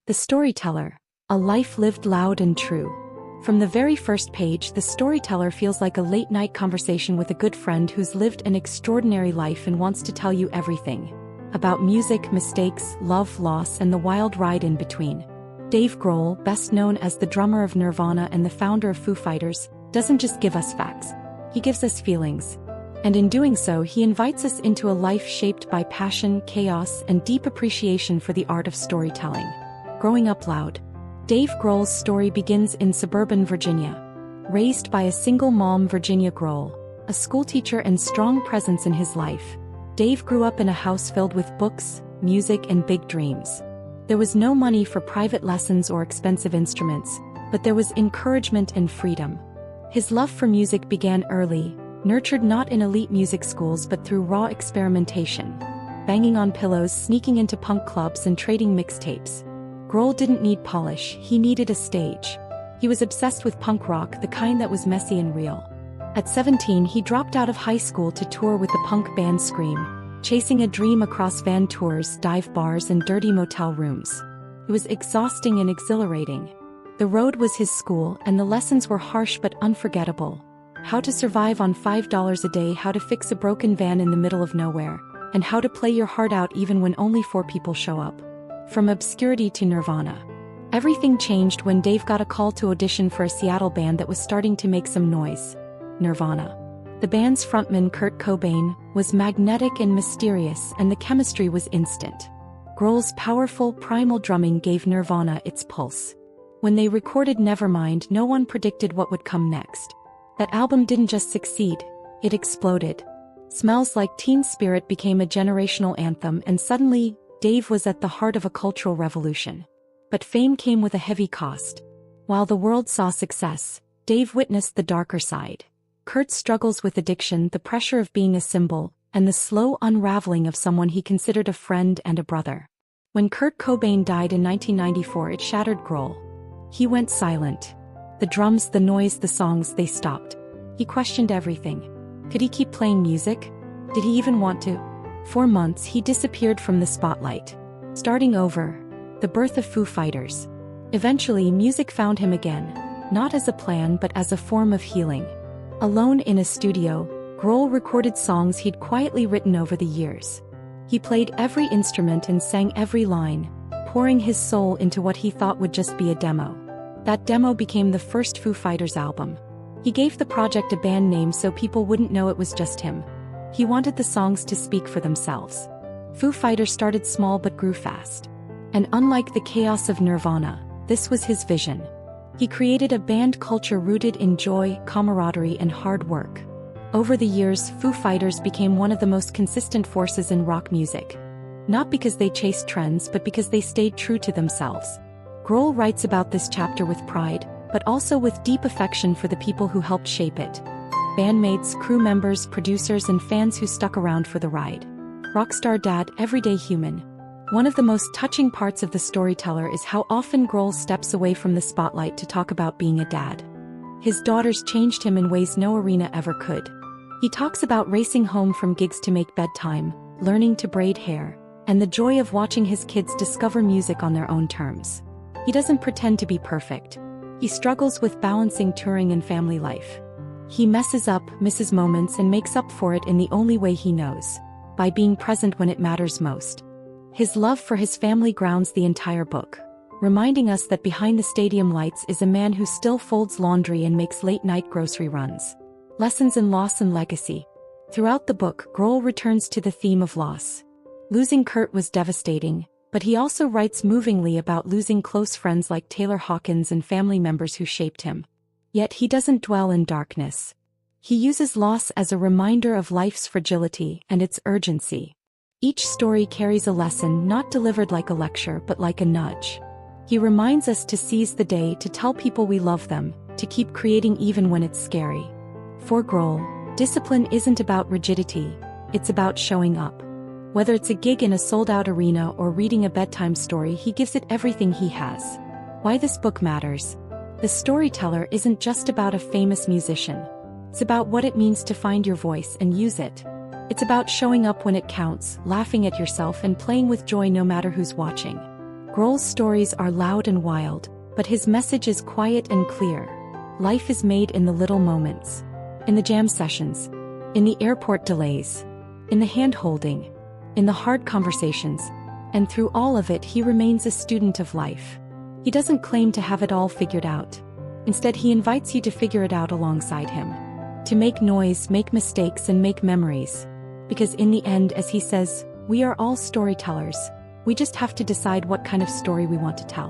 The Storyteller, a life lived loud and true. From the very first page, The Storyteller feels like a late-night conversation with a good friend who's lived an extraordinary life and wants to tell you everything. About music, mistakes, love, loss, and the wild ride in between. Dave Grohl, best known as the drummer of Nirvana and the founder of Foo Fighters, doesn't just give us facts. He gives us feelings. And in doing so, he invites us into a life shaped by passion, chaos, and deep appreciation for the art of storytelling. Growing up loud. Dave Grohl's story begins in suburban Virginia. Raised by a single mom, Virginia Grohl, a schoolteacher and strong presence in his life, Dave grew up in a house filled with books, music, and big dreams. There was no money for private lessons or expensive instruments, but there was encouragement and freedom. His love for music began early, nurtured not in elite music schools but through raw experimentation. Banging on pillows, sneaking into punk clubs, and trading mixtapes. Grohl didn't need polish, he needed a stage. He was obsessed with punk rock, the kind that was messy and real. At 17, he dropped out of high school to tour with the punk band Scream, chasing a dream across van tours, dive bars, and dirty motel rooms. It was exhausting and exhilarating. The road was his school, and the lessons were harsh but unforgettable. How to survive on $5 a day, how to fix a broken van in the middle of nowhere, and how to play your heart out even when only 4 people show up. From obscurity to Nirvana. Everything changed when Dave got a call to audition for a Seattle band that was starting to make some noise. Nirvana. The band's frontman, Kurt Cobain, was magnetic and mysterious, and the chemistry was instant. Grohl's powerful, primal drumming gave Nirvana its pulse. When they recorded Nevermind, no one predicted what would come next. That album didn't just succeed, it exploded. Smells Like Teen Spirit became a generational anthem, and suddenly, Dave was at the heart of a cultural revolution. But fame came with a heavy cost. While the world saw success, Dave witnessed the darker side. Kurt's struggles with addiction, the pressure of being a symbol, and the slow unraveling of someone he considered a friend and a brother. When Kurt Cobain died in 1994, it shattered Grohl. He went silent. The drums, the noise, the songs, they stopped. He questioned everything. Could he keep playing music? Did he even want to? For months, he disappeared from the spotlight. Starting over. The birth of Foo Fighters. Eventually, music found him again. Not as a plan but as a form of healing. Alone in a studio, Grohl recorded songs he'd quietly written over the years. He played every instrument and sang every line, pouring his soul into what he thought would just be a demo. That demo became the first Foo Fighters album. He gave the project a band name so people wouldn't know it was just him. He wanted the songs to speak for themselves. Foo Fighters started small but grew fast. And unlike the chaos of Nirvana, this was his vision. He created a band culture rooted in joy, camaraderie, and hard work. Over the years, Foo Fighters became one of the most consistent forces in rock music. Not because they chased trends but because they stayed true to themselves. Grohl writes about this chapter with pride, but also with deep affection for the people who helped shape it. Bandmates, crew members, producers, and fans who stuck around for the ride. Rockstar dad, everyday human. One of the most touching parts of The Storyteller is how often Grohl steps away from the spotlight to talk about being a dad. His daughters changed him in ways no arena ever could. He talks about racing home from gigs to make bedtime, learning to braid hair, and the joy of watching his kids discover music on their own terms. He doesn't pretend to be perfect. He struggles with balancing touring and family life. He messes up, misses moments, and makes up for it in the only way he knows, by being present when it matters most. His love for his family grounds the entire book, reminding us that behind the stadium lights is a man who still folds laundry and makes late-night grocery runs. Lessons in loss and legacy. Throughout the book, Grohl returns to the theme of loss. Losing Kurt was devastating, but he also writes movingly about losing close friends like Taylor Hawkins and family members who shaped him. Yet he doesn't dwell in darkness. He uses loss as a reminder of life's fragility and its urgency. Each story carries a lesson, not delivered like a lecture but like a nudge. He reminds us to seize the day, to tell people we love them, to keep creating even when it's scary. For Grohl, discipline isn't about rigidity, it's about showing up. Whether it's a gig in a sold-out arena or reading a bedtime story, he gives it everything he has. Why this book matters. The Storyteller isn't just about a famous musician. It's about what it means to find your voice and use it. It's about showing up when it counts, laughing at yourself, and playing with joy no matter who's watching. Grohl's stories are loud and wild, but his message is quiet and clear. Life is made in the little moments. In the jam sessions. In the airport delays. In the hand-holding. In the hard conversations. And through all of it, he remains a student of life. He doesn't claim to have it all figured out. Instead, he invites you to figure it out alongside him. To make noise, make mistakes, and make memories. Because in the end, as he says, we are all storytellers. We just have to decide what kind of story we want to tell.